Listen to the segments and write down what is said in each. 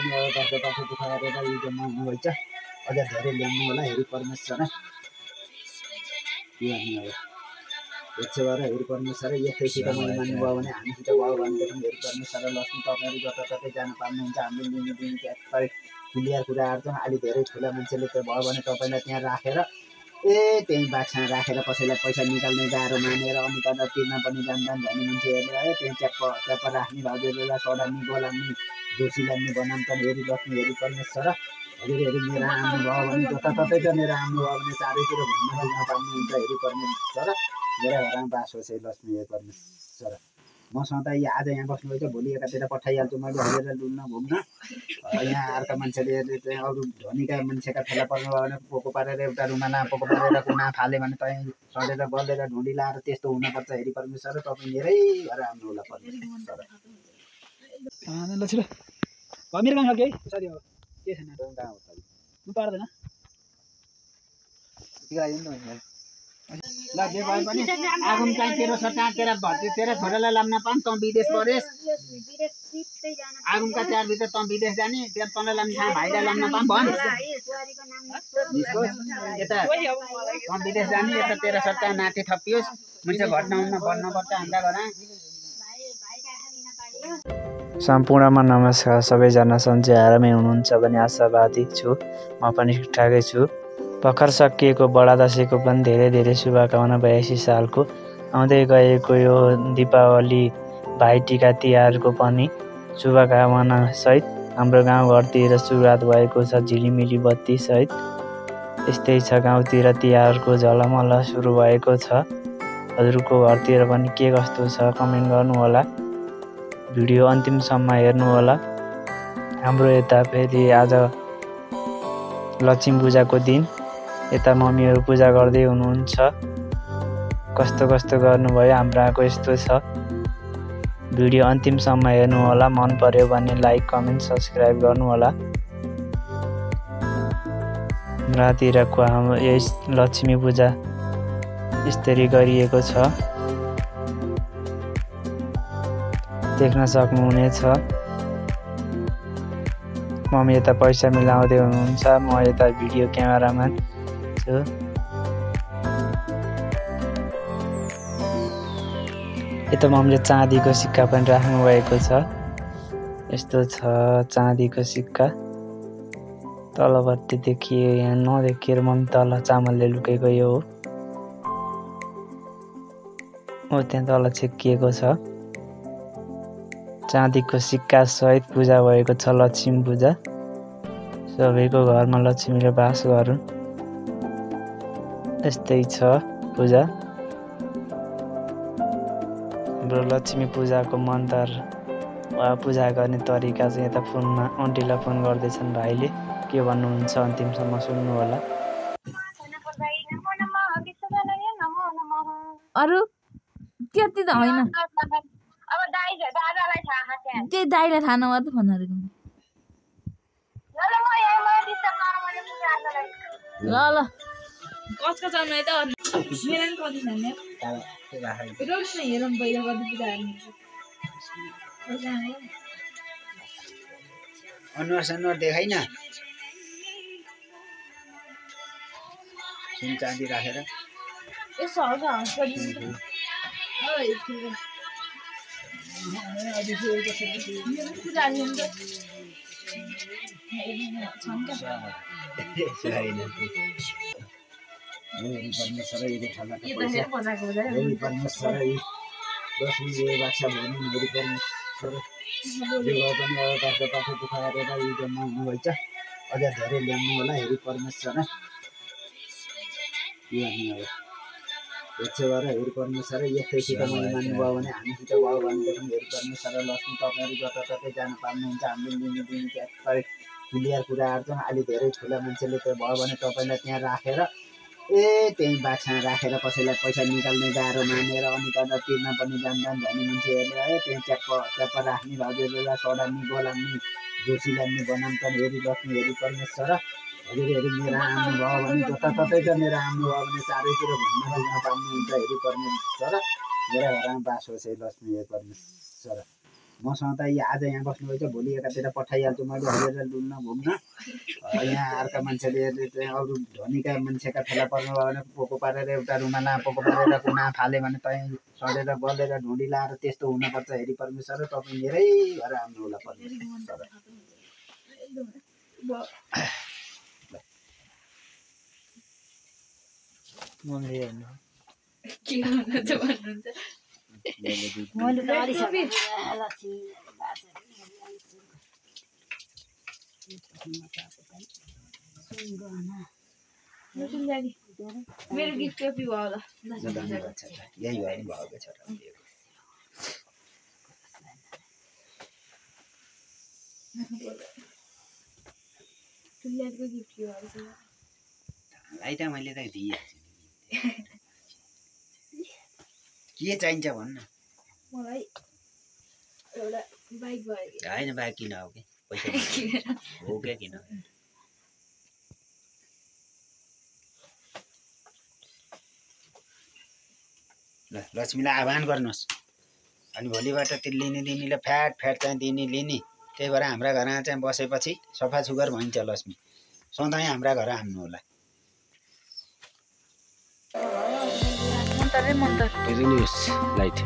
पनि अब कस्तो पाठो दुःख गरेर यो जम्मा हुनुभएछ अझ धेरै ल्याउनु होला हेरी परमेश्वर के भन्ने अब यसो गरेर हेरी परमेश्वर यस्तैसित मैले मान्नुभयो भने हामीसित भयो भनेदेखि हेरी परमेश्वर लक्ष्मी तपाईँहरू जताततै जान पाउनुहुन्छ हामीले लिने एकै क्लियर कुराहरू चाहिँ अलि धेरै ठुला मान्छेले त्यो भयो भने तपाईँलाई त्यहाँ राखेर त्यही बाक्समा राखेर कसैलाई पैसा निकाल्ने गाह्रो मानेर अनि त तिर्न पनि जान्दैन भन्ने मान्छेहरूले है त्यही च्याप्प राख्ने हजुरहरूलाई सडानी बोलाउने दोषी लाग्ने बनाउँछन् हेरी लक्ष्मी हेरी परमेश्वर हजुरहरू मेरो आउनुभयो भने जताततै मेरो आउनुभयो भने चारैतिर घुम्न डुल्न पाउनुहुन्छ हेरी परमेश्वर मेरा घरमा बास होस् है लक्ष्मी हेरी परमेश्वर मसँग त आज यहाँ बस्नुभएछ भोलि एकातिर पठाइहाल्छु मैले हजुरलाई डुल्न घुम्न यहाँ अर्का मान्छेले चाहिँ अरू धनीका मान्छेका फेला पर्नुभयो भने पोको पारेर एउटा रुमाना पोको पारेर कुना फाल्यो भने तै सडेर बलेर ढुँडी लाएर त्यस्तो हुनपर्छ हेरी परमेश्वर तपाईँ मेरै घर आउनु होला परमेश्वर ल छिटो भयो मेरो काम के साथी हो के छैन कहाँ हो म पार्दैन ल जे भए पनि आगुन चाहिँ तेरो सट्टा तेरा भर्ती तेरा छोरालाई लाम्न पाऊँ तँ विदेश परेस आगुनका चार भित्र तँ विदेश जाने त्यहाँ तँलाई लाम्ने ठाउँ भाइलाई लाम्न पाऊँ भन् यता तँ विदेश जाने यता तेरा सट्टा नाथे थपियोस् मान्छे घट्न हुन्न बढ्नुपर्छ हाम्रा घर सम्पूर्णमा नमस्कार सबैजना सन्चै आरामै हुनुहुन्छ भने आशावादी छु म पनि ठिकठाकै छु भर्खर सकिएको बडा दशैँको पनि धेरै शुभकामना 82 सालको आउँदै गएको यो दीपावली भाइटिका तिहारको पनि शुभकामना सहित हाम्रो गाउँघरतिर सुरुवात भएको छ झिलिमिली बत्ती सहित यस्तै छ गाउँतिर तिहारको झलमल सुरु भएको छ हजुरको घरतिर पनि के कस्तो छ कमेन्ट गर्नु होला भिडियो अन्तिमसम्म हेर्नु होला हाम्रो यता फेरि आज लक्ष्मी पूजाको दिन यता मम्मीहरू पूजा गर्दै हुनुहुन्छ कस्तो गर्नुभयो हाम्रो आएको यस्तो छ भिडियो अन्तिमसम्म हेर्नु होला मन पर्यो भने लाइक कमेन्ट सब्स्क्राइब गर्नु होला रातिरको हाम्रो यस लक्ष्मी पूजा यसरी गरिएको छ देख्न सक्नुहुनेछ मम्मी यता पैसा मिलाउँदै हुनुहुन्छ म यता भिडियो क्यामेराम्यान छु यता मम्मीले चाँदीको सिक्का पनि राख्नु भएको छ यस्तो छ चाँदीको सिक्का तलपट्टि देखियो यहाँ नदेखिएर मम्मी तल चामलले लुकेको यो हो त्यहाँ तल छेकिएको छ चाँदीको सिक्का सहित पूजा भएको छ लक्ष्मी पूजा सबैको घरमा लक्ष्मीले बास गरून् यस्तै छ पूजा हाम्रो लक्ष्मी पूजाको मन्त्र वा पूजा गर्ने तरिका चाहिँ यता फोनमा आन्टीलाई फोन गर्दैछन् भाइले के भन्नुहुन्छ अन्तिमसम्म सुन्नु होला अरु त्यति त होइन अब दादालाई थाहा छ त्यही दाइलाई थाहा नभएर त फोन गरेको ल कसको जन्म त मेरो नि कति छैन रोक्स न हेरौँ पहिला कति पूजा अनुहार देखाइन सुन चाँदी राखेर यसो हल्का हल्का परमेश्वर परमेश्वर लक्ष्मी बाक्सा भनी हेरी परमेश्वर पनि अब पाठो दुःख गरेर यो जम्मा हुनुभएछ अझ धेरै ल्याउनु होला हेरी परमेश्वर के भन्ने अब यसो गरेर हेरी परमेश्वर यस्तैसित मैले मान्नुभयो भने हामीसित भयो भनेदेखि हेरी परमेश्वर लक्ष्मी तपाईँहरू जताततै जान पाउनुहुन्छ हामीले लिने एकै क्लियर कुराहरू चाहिँ अलि धेरै ठुला मान्छेले त्यो भयो भने तपाईँलाई त्यहाँ राखेर त्यही बाक्समा राखेर कसैलाई पैसा निकाल्ने गाह्रो मानेर अनि त तिर्न पनि जान्दैन भन्ने मान्छेहरूले है त्यही च्याप्प राख्ने हजुरहरूलाई सडानी बोलाउने दोषी लाग्ने बनाउँछन् हेरी लक्ष्मी हेरी परमेश्वर हजुरहरू मेरो आउनुभयो भने जताततै मेरो आउनुभयो भने चारैतिर घुम्न डुल्न पाउनुहुन्छ हेरी परमेश्वर मेरा घरमा बास होस् है लक्ष्मी हे परमेश्वर मसँग त आज यहाँ बस्नुभएछ भोलि एकातिर पठाइहाल्छु मैले हेरेर डुल्न घुम्न यहाँ अर्का मान्छेले चाहिँ अरू धनीका मान्छेका फेला पर्नु भयो भने पोको पारेर एउटा रुमाला पोको पारेर कुना फाल्यो भने तै सडेर गलेर ढुँडी लाएर त्यस्तो हुनपर्छ हेरी परमेश्वर तपाईँ मेरै घर आउनु होला परमेश्वर मेरो गिफ्ट कपी भयो होला यही भयो नि भएको छ गिफ्ट भाइ त मैले त दिइहाल्छु के चाहिन्छ भन्न मलाई एउटा बाइक भयो होइन बाइक किन हो कि पैसा हो क्या किन ल लक्ष्मीलाई आह्वान गर्नुहोस् अनि भोलिबाट त्यो लिने दिनेले फ्याट चाहिँ दिने लिने त्यही भएर हाम्रा घरमा चाहिँ बसेपछि सफा सुग्घर भइन्छ लक्ष्मी सधैँ हाम्रा घर आउनु होला हेर्नुहोस् लाइट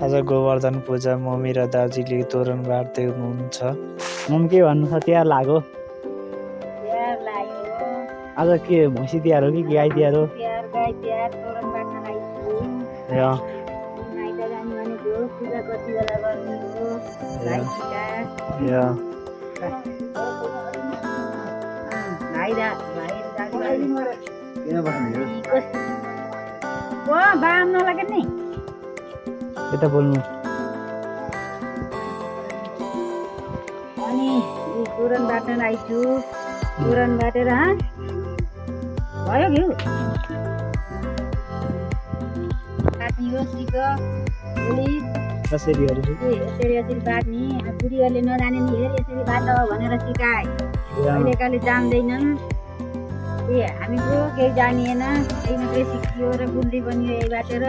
आज गोवर्धन पूजा मम्मी र दाजुले तोरण बाँड्दै हुनुहुन्छ। मम्मी के भन्नु छ तिहार लाग्यो? आज के भैँसी तिहार हो कि गाई तिहार हो? यता बोल्नु अनि तोरण बाट्न आइछु। तोरण बाटेर भयो घिउ काट्ने हो सिक भोलि कसरी यसरी बाट्ने। बुढीहरूले नजाने नि हेर यसरी बाट भनेर सिकाए। अहिलेकाले जान्दैनन् हामीको केही जानिएन, त्यही मात्रै सिकियो र बुढी बनियो यही बाटेर।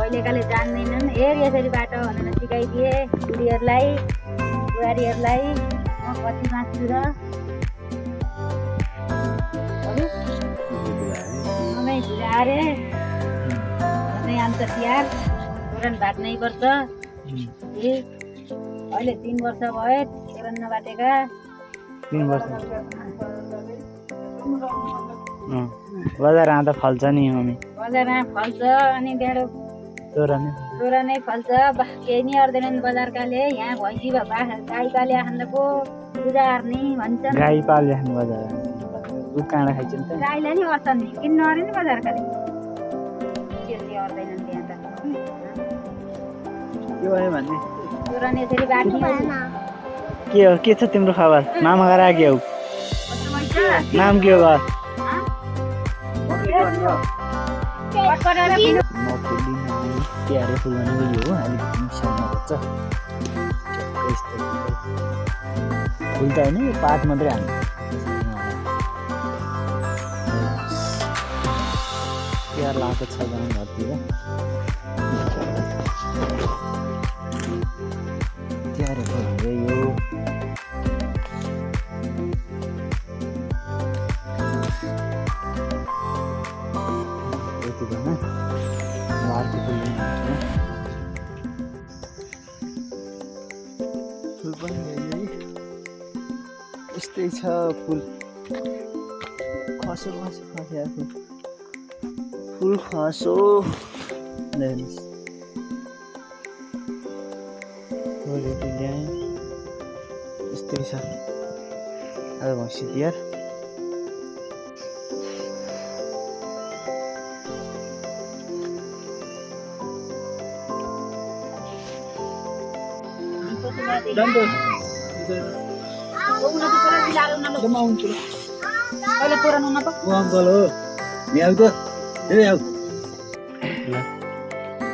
अहिलेकाले जान्दैनन् हेर यसरी बाटो भनेर सिकाइदिए बुढीहरूलाई बुहारीहरूलाई। म कति बाँच्छु र सबै झुलारे भन्दै आउँछ तिहार। तोरण बाट्नै पर्छ। अहिले 3 वर्ष भयो तोरण नबाटेका। 3 वर्ष बजार आउँदा फल्छ नि मम्मी? बजारमा फल्छ अनि ढेँडो तोरणै फल्छ। केही नि अर्दैनन् बजारकाले। यहाँ भैँसी गाई पाले खाँदा पो पूजा गर्ने भन्छन्। गाई पाले खानु बजार दुध काँडा खाइन्छ नि त। गाईलाई नि अर्थन नि किन्न अरे नि बजारकाले। त्यसले अर्दैनन् त्यहाँ त। के भयो भन्ने? तोरण यसरी बाट्ने। के छ तिम्रो खबर? मामा घर आयो? नाम के हो? तिहारे फुल भनेको यो हो। हामी मिसाउनु पर्छ फुल त होइन, यो पात मात्रै हाल्नु। तिहार लागेको छ गाउँ घरतिर तिहारको यही हो यति भएन अर्को फुल पनि यस्तै छ फुल खसो खसिरहेको फुल खसो ल्याएँ यस्तै छ आज भैँसी तिहार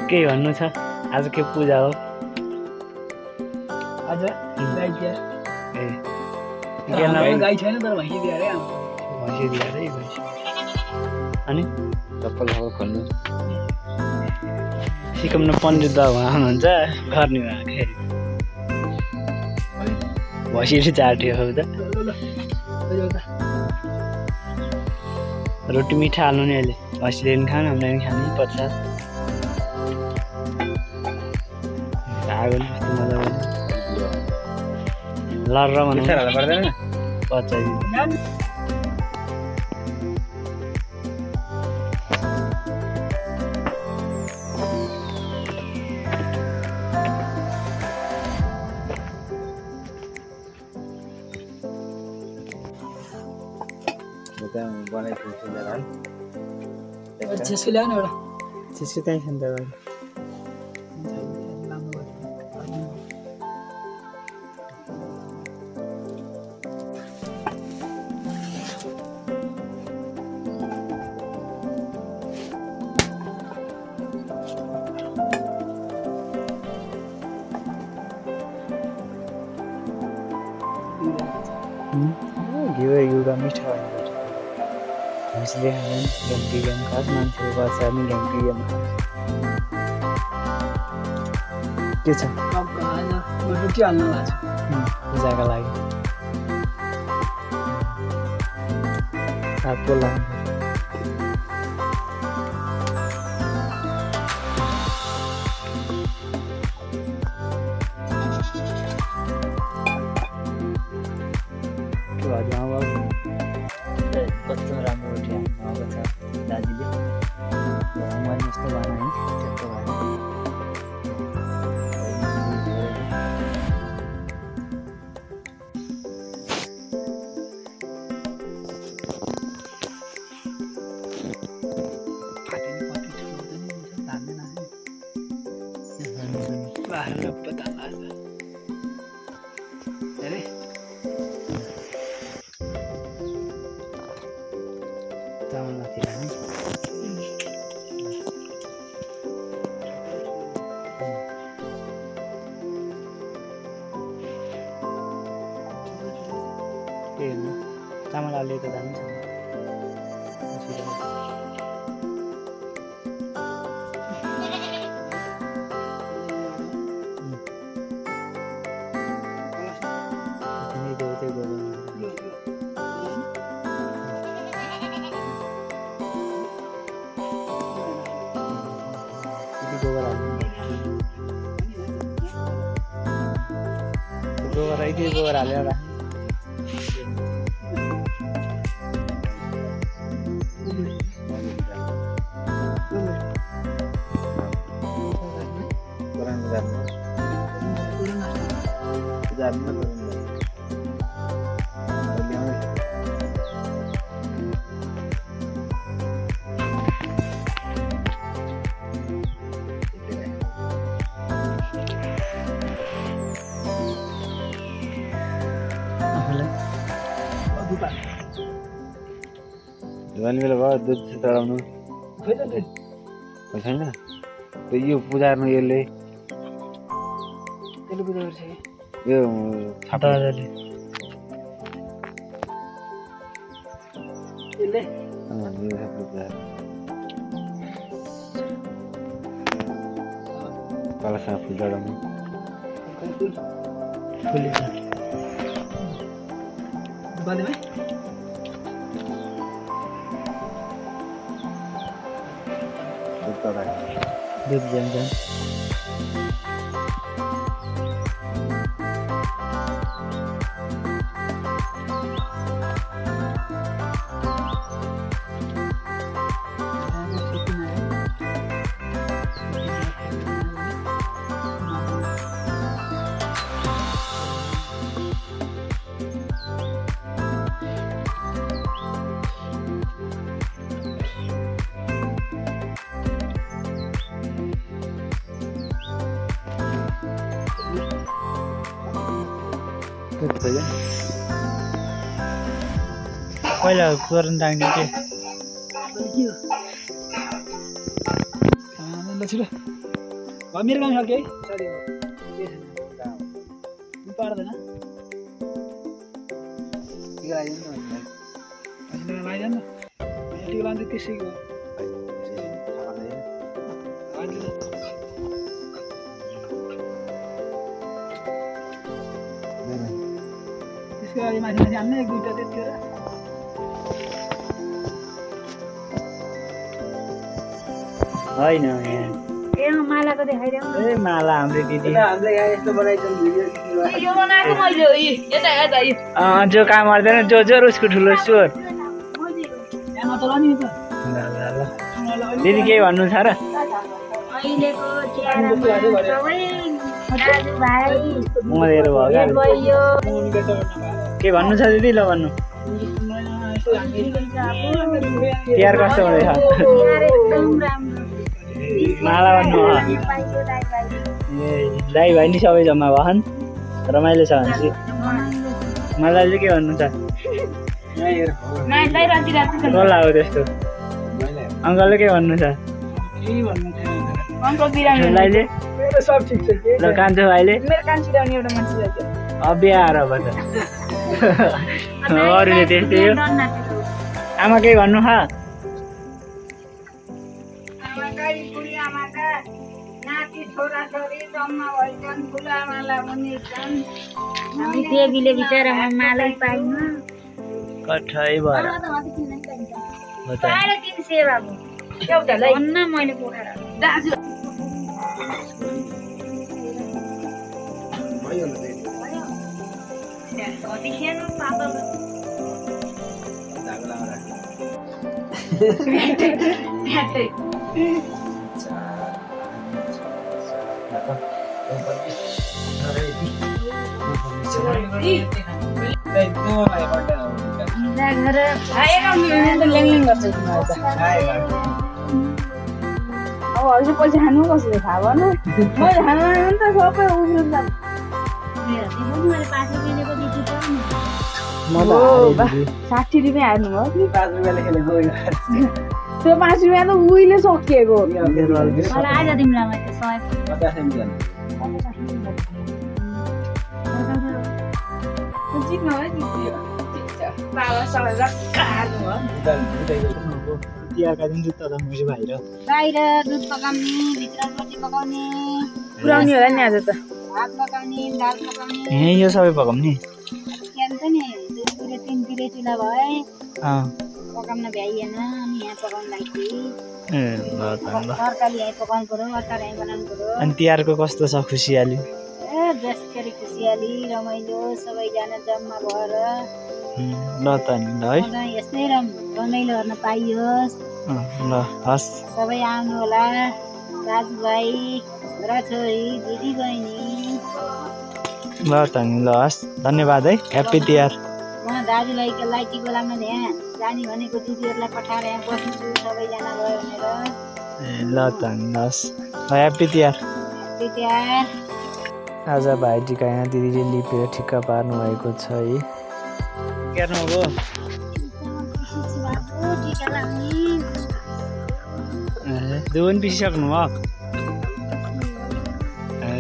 के भन्नु छ आज के पूजा हो आज गाई तिहार गाई छैन तर भैँसी तिहार है भैँसी तिहार है भैँसी अनि चप्पल खाएको खोल्नु सिकाउनु पण्डित बाबु आउनुहुन्छ गर्ने भैँसीले चाट्यो हो त रोटी मिठा हाल्नु नि अहिले भैँसीले पनि खानु हामीले पनि खानु पर्छ आगो नि कस्तो मजा आउँछ लड्र भन्नु पर्दैन बच्चा छेस्को ल्याउनु एउटा त्यसको त्यहीँ छ नि त घिउ एउटा मिठो भयो भैँसीले खाँदैन घ्याम्टी घ्याम खास मान्छेले गर्छ नि घ्याम्टी घ्याम के छ रोटी हाल्नु भएको छ पूजाको लागि सागको लागि कस्तो राम्रो रोटी हाल्नुभएको छ दाजुले मैले यस्तो बनाएँ त्यस्तो भयो चामलमाथि राख्ने त्यही हो चामल हाल्यो त दामी छ गोबर यति गोबर हालेर राख्ने बेला भयो दुध चढाउनु छैन यो पूजा गर्नु यसले यो छाटाले कागजसँग फुल जडाउनु फुली छ बादेमा दुध जान्छ पहिला तोरण टाङ्ने के ल छिटो मेरो काम सक्यो है पार्दैन लगाइदिनु न टिका लान्छ त्यसैको त्यसको लागि माथि माथि हाल्ने एक दुईवटा त्यति होइन मालाको देखाइदेऊ ए माला हाम्रो दिदी यो बनाएको मैले हो यता यता जो काम गर्दैन जो जोर उसको ठुलो स्वर दिदी केही भन्नु छ र अहिलेको मरेर भयो के भन्नु छ दिदी ल भन्नु तिहार कस्तो हुँदैछ माला भन्नु दाइ भाइ नि सबै जम्मा भएन रमाइलो छ भनेपछि मलाई चाहिँ के भन्नु छ कसलाई हो त्यस्तो अङ्कलले के भन्नु छ दाइले ल कान्छो भाइले बिहा अब त अरूले त्यस्तै हो आमा केही भन्नु ख देवीले बिचरामा मालै पाइन कठै भएर मैले पोखरा अब अझै पैसा खानु कसले थाहा भन मैले खानु नि त सबै उब्रिन्छ साठी रुपियाँ हार्नु भयो त्यो 5 रुपियाँ त उहिले सकिएको आज तिमीलाई मैले 100 तिहारका दिन जुत्ता त मैले बाहिर दुध पकाउने भित्र रोटी पकाउने पुऱ्याउने होला नि आज त भात पकाउने दाल पकाउने यही यो सबै पकाउने क्यान त नि 2-3 चुला भए पकाउन भ्याइएन अनि यहाँ पकाउन लागि तरकारी यहाँ पकाउनु पर्यो अचार यहाँ बनाउनु पर्यो अनि तिहारको कस्तो छ खुसियाली जसरी खुसियाली रमाइलो सबैजना जम्मा भएर ल त नि ल है यस्तै रमाइलो गर्न पाइयोस् ल हस् सबै आउनु होला दाजुभाइ र छोरी दिदी बहिनी ल त नि ल हस् धन्यवाद है ह्याप्पी तिहार म दाजुभाइको लागि टिको लाउन यहाँ जाने भनेको दिदीहरूलाई पठाएर यहाँ बस्छु सबैजना गयो भनेर ल त नि हस् ह्याप्पी तिहार आज भाइटिका यहाँ दिदीले लिपेर ठिक्का पार्नु भएको छ है हेर्नुभयो दुई पनि पिसिसक्नु भयो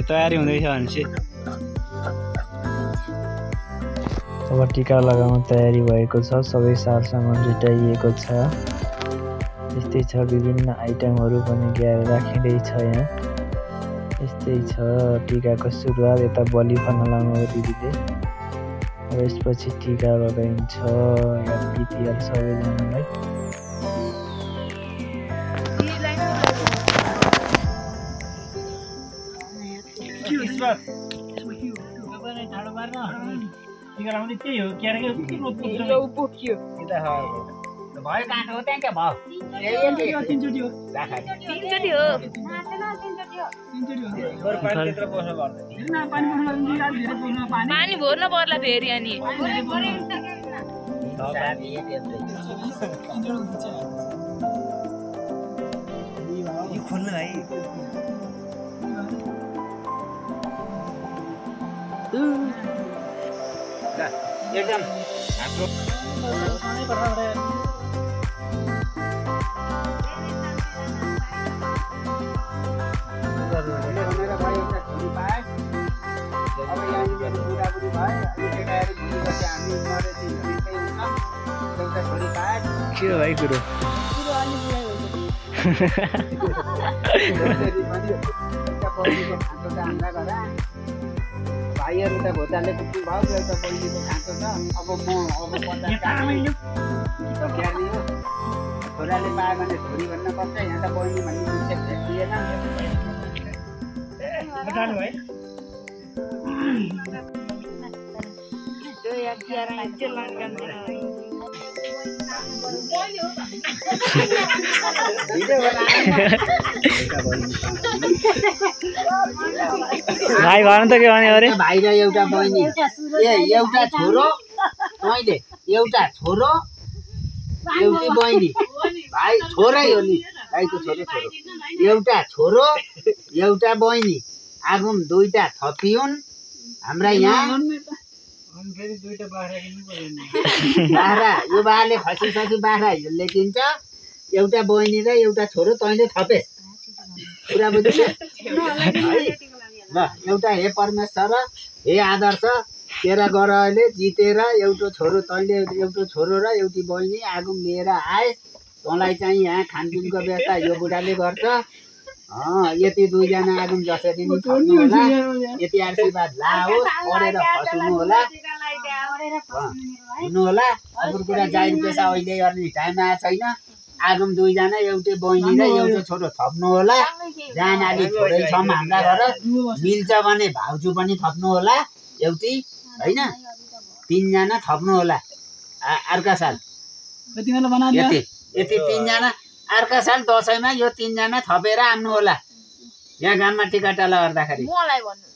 तयारी हुँदैछ भनेपछि अब टिका लगाउन तयारी भएको छ सबै सालसामान जुटाइएको छ यस्तै छ विभिन्न आइटमहरू पनि ल्याएर राखिँदैछ यहाँ यस्तै चाहिँ छ टिकाको सुरुवात। यता बलि फल्न लाउनु दिदीले। अब यसपछि टिका लगाइन्छ। यहाँ बितिहाल्छ सबैजनालाई। भयो काँटो हो त्यहाँ क्या भयो पानी भर्न पर्ला फेरि अनि एकदम के भाइ कुरो भाइहरू त भोटाले कुकुर भयो एउटा बहिनीको खाँचो छ। अब म छोराले पायो भने छोरी भन्न पर्छ। यहाँ त बहिनी भन्ने विषय भेटिएन। भाइ भन त के भन्यो अरे? भाइ र एउटा बहिनी एउटा छोरो मैले एउटा छोरो एउटी बहिनी भाइ छोरै हो नि भाइको छोरो छोरो एउटा छोरो एउटा बहिनी आगुम दुईटा थपिउन् हाम्रा यहाँ बाख्रा यो बाख्राले खसी बाख्रा लेखिन्छ। एउटा बहिनी र एउटा छोरो तैँले थपेस कुरा बुझ्छ है ल। एउटा हे परमेश्वर हे आदर्श तेरा गर अहिले जितेर एउटा छोरो तैँले एउटा छोरो र एउटी बहिनी आगुम लिएर आए। तँलाई चाहिँ यहाँ खानपिनको व्यवस्था यो बुढाले गर्छ। यति दुईजना आगुम जसरी नि थप्नु होला यति आशीर्वाद लाओस् पढेर फस्नु होला हुनु होला। अरू कुरा जाहिर पेसा अहिले गर्ने टाइम आएको छैन। आगुम दुईजना एउटै बहिनी र एउटा छोरो थप्नु होला। जान अलि थोरै छौँ हाम्रा घर मिल्छ भने भाउजू पनि थप्नु होला एउटी होइन। तिनजना थप्नु होला अर्का साल यति यति तिनजना अर्का साल दसैँमा यो तिनजना थपेर आउनु होला यहाँ गाममा टिकाटाला गर्दाखेरि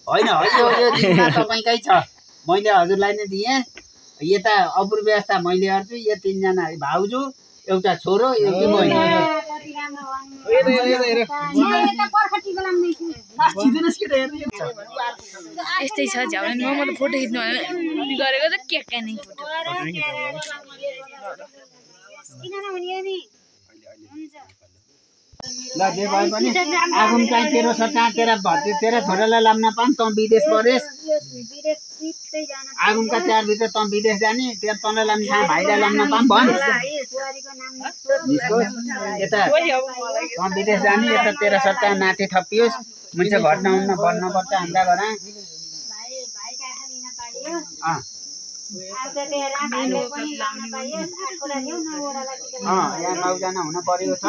होइन यो दिनमा तपाईँकै छ। मैले हजुरलाई नै दिएँ। यता अपूर्व व्यवस्था मैले गर्छु। यो तिनजना भाउजू एउटा छोरो एउटी बहिनी यस्तै छ झ्याउन म त फोटो खिच्नु गरेको त के नै फोटो ल जे भए पनि आगुम चाहिँ तेरो सट्टा तेरा छोरालाई लाम्न पाऊँ। तँ विदेश परेस् आगुमका चारभित्र तँ विदेश जाने त्यहाँ तँलाई लाम्न भाइलाई लाम्न पाऊँ भन्। यता तँ विदेश जाने यता तेरा सट्टा नाति थपियोस्। मुन्छ घट्न हुन्न बन्नुपर्छ हाम्रा घर यहाँ 9 जना हुन पर्यो छ।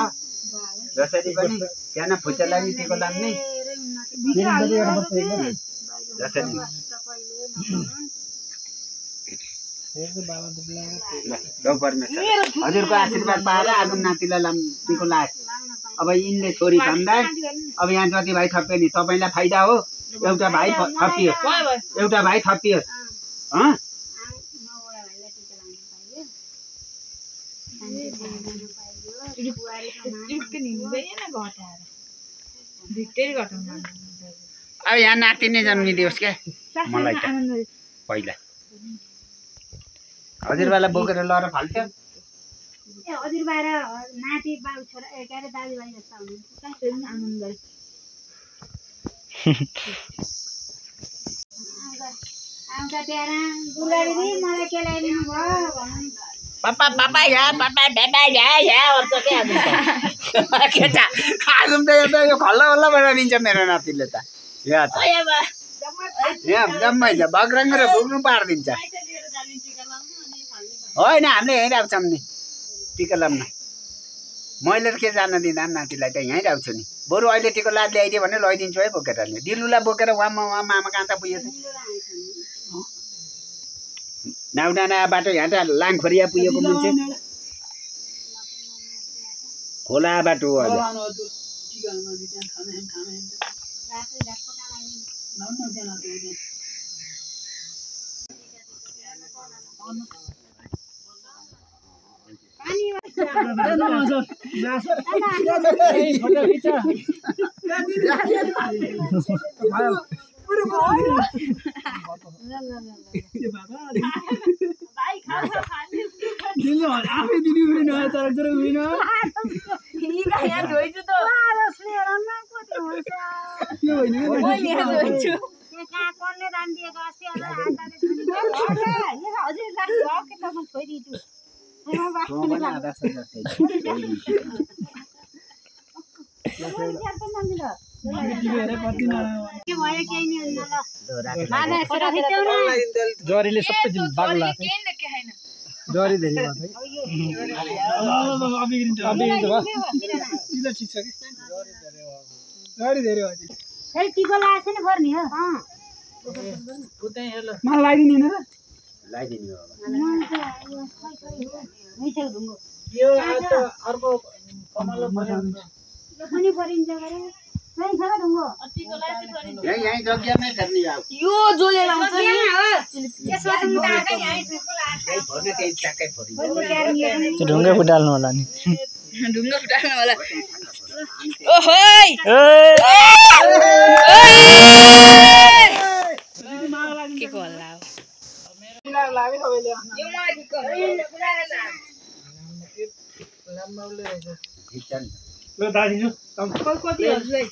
जसरी पनि त्यहाँ फुच्चालाई नि टिको लाग्ने जसरी हजुरको आशीर्वाद पाएर आगुम नातिलाई टिको लाग। अब यिनले छोरी भन्दा अब यहाँ जति भाइ थप्यो नि तपाईँलाई फाइदा हो। एउटा भाइ थपियोस् एउटा भाइ थपियोस्। अब यहाँ नाति नै जन्मिदियोस् क्या मलाई त पहिला हजुरबालाई बोकेर लएर फाल्छ। हजुरबार नाति बाबु छोरा के अरे दाजुभाइ जस्ता हुनुहुन्छ आनन्द आउँछ प्यारा बुढाले नि मलाई के ल्याइदिनु भयो भन्नु पापा पापा यहाँ पापा दादा यहाँ भन्छ क्या आगुम त केटा आगुम त यो खल्ला खल्ला बनाइदिन्छ मेरो नातिले त यहाँ त यहाँ जम्मै छ बग्रङ र बुग्नु पारिदिन्छ होइन हामीले यहीँ राख्छौँ नि टिका लाउन मैले के जान दिँदा नातिलाई त यहीँ राख्छु नि बरु अहिले टिका लाद ल्याइदियो भने लैदिन्छु है बोकेर दिलुलाई बोकेर उहाँ मामा कहाँ त पुग्यो त नाउडाना बाटो यहाँ त लाङखोरिया पुगेको मान्छे खोला बाटो हो अहिले जरीले सबै बाग्ला जरी धेरै ठिक छ कि जरी धेरै फेरि टिको लगाएको छैन पर्ने हो मलाई लगाइदिने होइन लगाइदिनु यो अर्को कमलो पनि परिन्छ गरे यही छ ढुङ्गो यहीँ जग्गामै गर्ने यो जोले लाउँछ नि यसमा त मुटाकै यही ढुङ्गा फुटाल्नु होला नि ढुङ्गा फुटाल्नु होला ओहोइ के को होला यो मलाई ठिक ल दादिनु कति हजुरलाई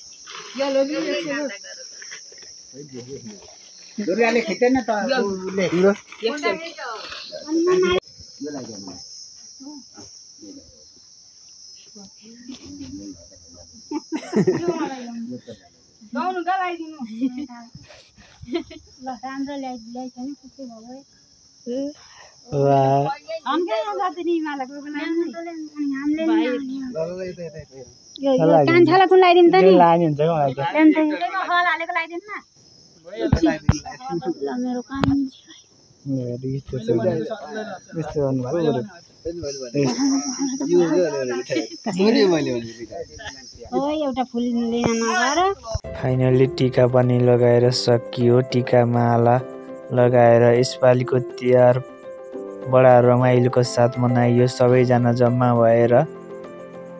यो लगिन्छ दुर्गाले खिच्दैन त उसले यो लगाइदिनु गाउनु गलाइदिनु ल राम्रो ल्याइछ नि खुसी भयो वाह हमके जाते नि मालाको हामीले यो यो कान्छाला कुन लगाइदिनु त नि लाने हुन्छ मलाई त त्यसमा फल हालेको लगाइदिनु न ल मेरो काम हो एउटा फुल लिन नगर फाइनली टिका पनि लगाएर सकियो टिका माला लगाएर यसपालिको तिहार बडा रमाइलोको साथ मनाइयो सबैजना जम्मा भएर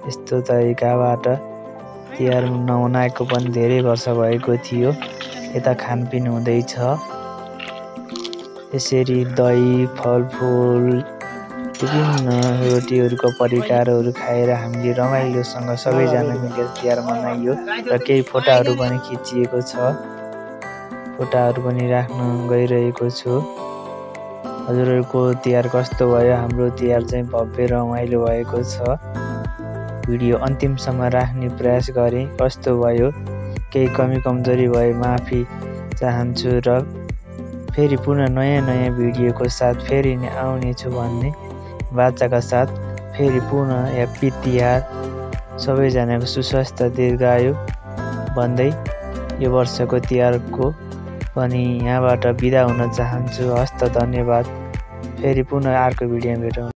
यस्तो तरिकाबाट तिहार नमनाएको पनि धेरै वर्ष भएको थियो यता खानपिन हुँदैछ यसरी दही फलफुल विभिन्न रोटीहरूको परिकारहरू खाएर हामीले रमाइलोसँग सबैजना मिलेर तिहार मनाइयो र केही फोटाहरू पनि खिचिएको छ फोटाहरू पनि राख्न गइरहेको छु हजुरहरूको तिहार कस्तो भयो हाम्रो तिहार चाहिँ भव्य रमाइलो भएको छ भिडियो अन्तिमसम्म राख्ने प्रयास गरेँ कस्तो भयो केही कमी कमजोरी भए माफी चाहन्छु र फेरि पुनः नयाँ भिडियोको साथ फेरि नै आउनेछु भन्ने बाचाका साथ फेरि पुनः ह्याप्पी तिहार सबैजनाको सुस्वास्थ्य दीर्घायु भन्दै यो वर्षको तिहारको पनि यहाँबाट बिदा हुन चाहन्छु हस्त धन्यवाद फेरि पुनः अर्को भिडियोमा भेटौँ